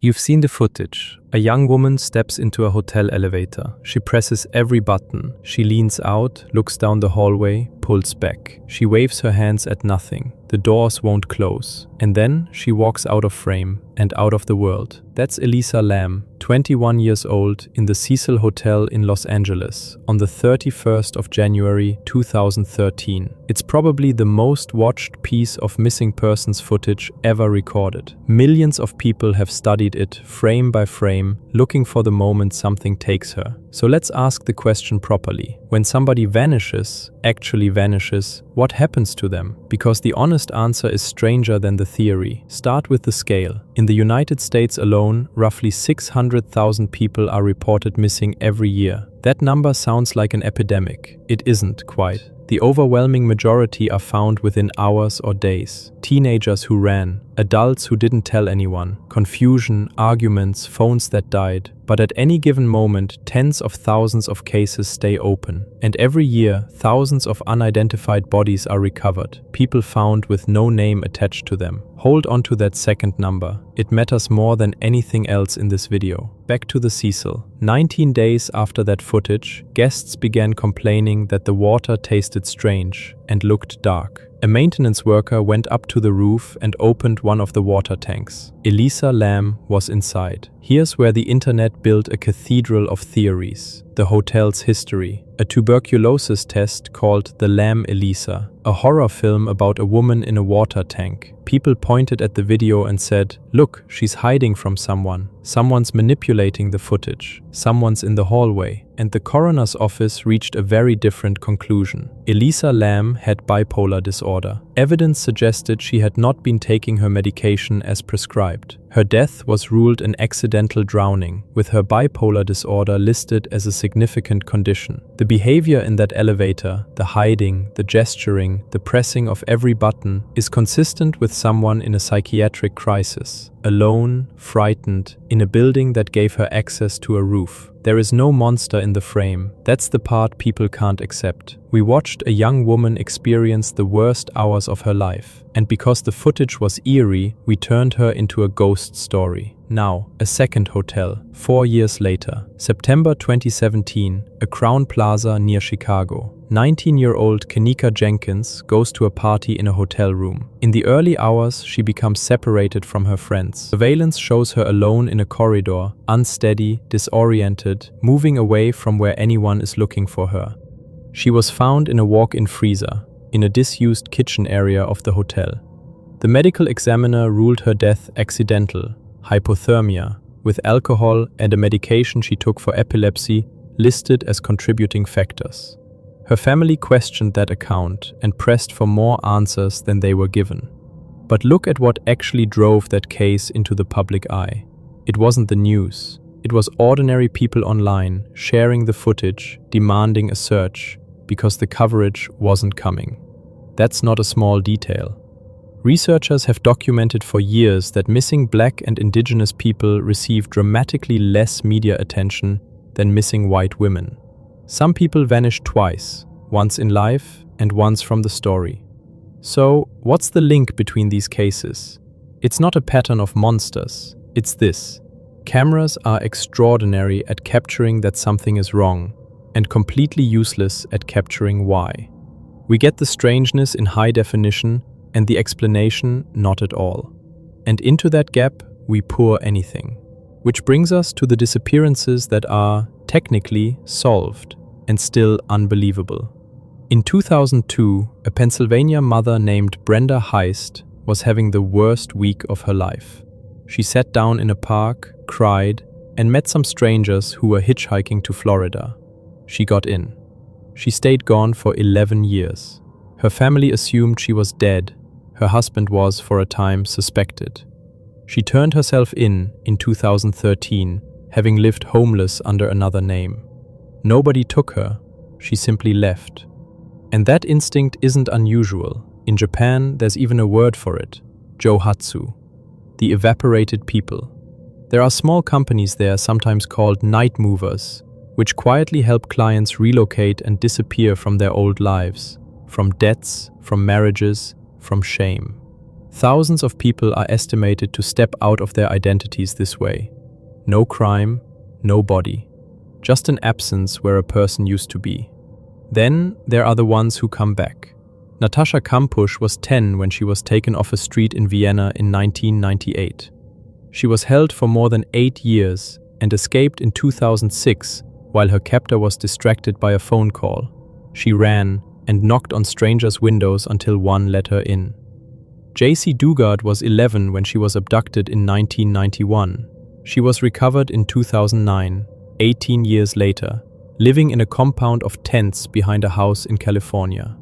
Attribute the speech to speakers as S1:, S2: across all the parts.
S1: You've seen the footage. A young woman steps into a hotel elevator. She presses every button. She leans out, looks down the hallway, pulls back. She waves her hands at nothing. The doors won't close. And then she walks out of frame and out of the world. That's Elisa Lam, 21 years old, in the Cecil Hotel in Los Angeles on the 31st of January 2013. It's probably the most watched piece of missing persons footage ever recorded. Millions of people have studied it frame by frame, looking for the moment something takes her. So let's ask the question properly. When somebody vanishes, actually vanishes, what happens to them? Because the honest answer is stranger than the theory. Start with the scale. In the United States alone, roughly 600,000 people are reported missing every year. That number sounds like an epidemic. It isn't quite. The overwhelming majority are found within hours or days. Teenagers who ran, adults who didn't tell anyone, confusion, arguments, phones that died. But at any given moment, tens of thousands of cases stay open. And every year, thousands of unidentified bodies are recovered, people found with no name attached to them. Hold on to that second number. It matters more than anything else in this video. Back to the Cecil. 19 days after that footage, guests began complaining that the water tasted strange and looked dark. A maintenance worker went up to the roof and opened one of the water tanks. Elisa Lam was inside. Here's where the internet built a cathedral of theories. The hotel's history. A tuberculosis test called The Lam Elisa. A horror film about a woman in a water tank. People pointed at the video and said, "Look, she's hiding from someone. Someone's manipulating the footage. Someone's in the hallway." And the coroner's office reached a very different conclusion. Elisa Lam had bipolar disorder. Evidence suggested she had not been taking her medication as prescribed. Her death was ruled an accidental drowning, with her bipolar disorder listed as a significant condition. The behavior in that elevator, the hiding, the gesturing, the pressing of every button, is consistent with someone in a psychiatric crisis. Alone, frightened, in a building that gave her access to a roof. There is no monster in the frame. That's the part people can't accept. We watched a young woman experience the worst hours of her life. And because the footage was eerie, we turned her into a ghost story. Now, a second hotel, 4 years later, September 2017, a Crowne Plaza near Chicago. 19-year-old Kenneka Jenkins goes to a party in a hotel room. In the early hours, she becomes separated from her friends. Surveillance shows her alone in a corridor, unsteady, disoriented, moving away from where anyone is looking for her. She was found in a walk-in freezer, in a disused kitchen area of the hotel. The medical examiner ruled her death accidental, hypothermia, with alcohol and a medication she took for epilepsy listed as contributing factors. Her family questioned that account and pressed for more answers than they were given. But look at what actually drove that case into the public eye. It wasn't the news. It was ordinary people online sharing the footage, demanding a search, because the coverage wasn't coming. That's not a small detail. Researchers have documented for years that missing Black and Indigenous people receive dramatically less media attention than missing white women. Some people vanish twice, once in life and once from the story. So, what's the link between these cases? It's not a pattern of monsters, it's this. Cameras are extraordinary at capturing that something is wrong, and completely useless at capturing why. We get the strangeness in high definition, and the explanation not at all. And into that gap, we pour anything. Which brings us to the disappearances that are, technically, solved, and still unbelievable. In 2002, a Pennsylvania mother named Brenda Heist was having the worst week of her life. She sat down in a park, cried, and met some strangers who were hitchhiking to Florida. She got in. She stayed gone for 11 years. Her family assumed she was dead. Her husband was, for a time, suspected. She turned herself in 2013, having lived homeless under another name. Nobody took her. She simply left. And that instinct isn't unusual. In Japan, there's even a word for it, Jouhatsu, the evaporated people. There are small companies there, sometimes called night movers, which quietly help clients relocate and disappear from their old lives, from debts, from marriages, from shame. Thousands of people are estimated to step out of their identities this way. No crime, no body. Just an absence where a person used to be. Then there are the ones who come back. Natascha Kampusch was 10 when she was taken off a street in Vienna in 1998. She was held for more than 8 years and escaped in 2006 while her captor was distracted by a phone call. She ran and knocked on strangers' windows until one let her in. Jaycee Dugard was 11 when she was abducted in 1991. She was recovered in 2009, 18 years later, living in a compound of tents behind a house in California.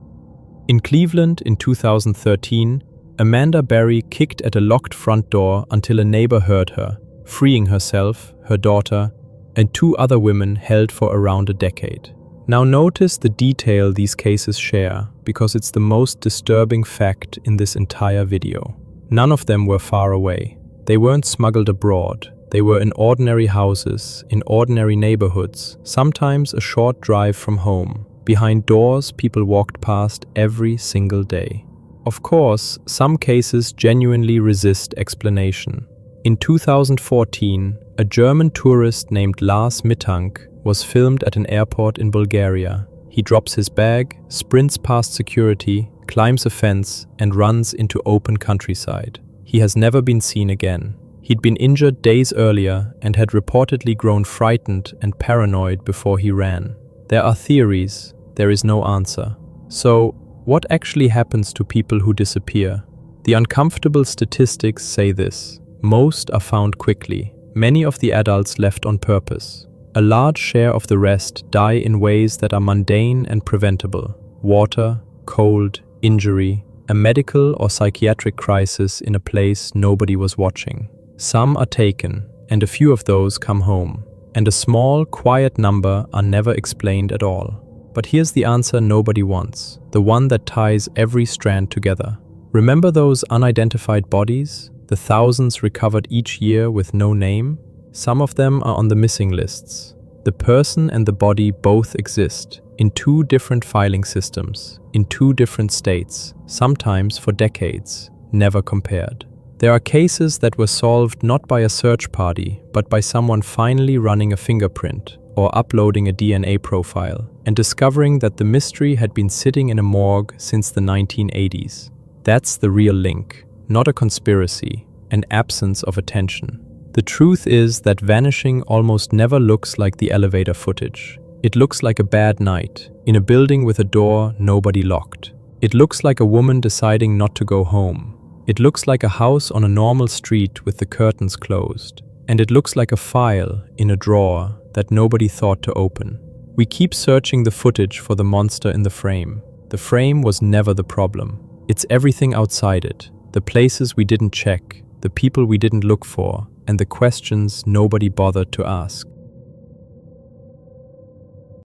S1: In Cleveland in 2013, Amanda Berry kicked at a locked front door until a neighbor heard her, freeing herself, her daughter, and 2 other women held for around a decade. Now notice the detail these cases share, because it's the most disturbing fact in this entire video. None of them were far away. They weren't smuggled abroad. They were in ordinary houses, in ordinary neighborhoods, sometimes a short drive from home, behind doors people walked past every single day. Of course, some cases genuinely resist explanation. In 2014, a German tourist named Lars Mittank was filmed at an airport in Bulgaria. He drops his bag, sprints past security, climbs a fence, and runs into open countryside. He has never been seen again. He'd been injured days earlier and had reportedly grown frightened and paranoid before he ran. There are theories, there is no answer. So, what actually happens to people who disappear? The uncomfortable statistics say this. Most are found quickly. Many of the adults left on purpose. A large share of the rest die in ways that are mundane and preventable. Water, cold, injury, a medical or psychiatric crisis in a place nobody was watching. Some are taken, and a few of those come home. And a small, quiet number are never explained at all. But here's the answer nobody wants, the one that ties every strand together. Remember those unidentified bodies? The thousands recovered each year with no name? Some of them are on the missing lists. The person and the body both exist, in 2 different filing systems, in 2 different states, sometimes for decades, never compared. There are cases that were solved not by a search party, but by someone finally running a fingerprint or uploading a DNA profile and discovering that the mystery had been sitting in a morgue since the 1980s. That's the real link, not a conspiracy, an absence of attention. The truth is that vanishing almost never looks like the elevator footage. It looks like a bad night, in a building with a door nobody locked. It looks like a woman deciding not to go home. It looks like a house on a normal street with the curtains closed. And it looks like a file in a drawer that nobody thought to open. We keep searching the footage for the monster in the frame. The frame was never the problem. It's everything outside it, the places we didn't check, the people we didn't look for, and the questions nobody bothered to ask.